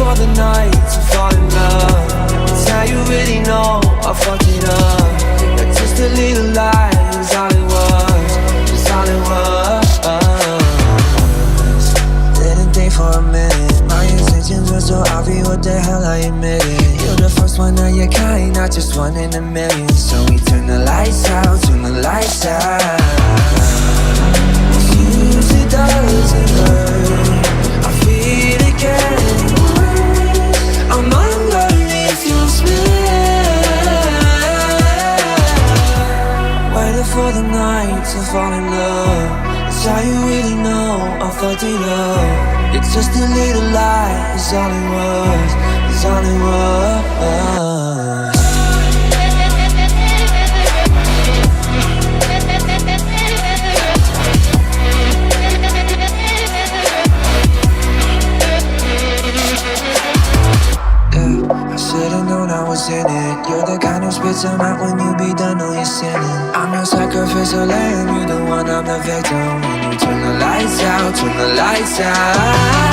For the night to fall in love, it's how you really know I fucked it up. That just a little lie is all it was, is all it was. Didn't think for a minute, my intentions were so obvious, what the hell I admitted. You're the first one of your kind, not just one in a million. So we turn the lights out, turn the lights out. Excuse it doesn't hurt, I feel it again. I'm underneath your spell, waiting for the night to fall in love. It's how you really know I fucked it up. It's just a little lie, it's all it was, it's all it was. Should've known I was in it. You're the kind who spits them out when you be done all your sinning. I'm your sacrificial lamb, you the one, I'm the victim. When you turn the lights out, turn the lights out.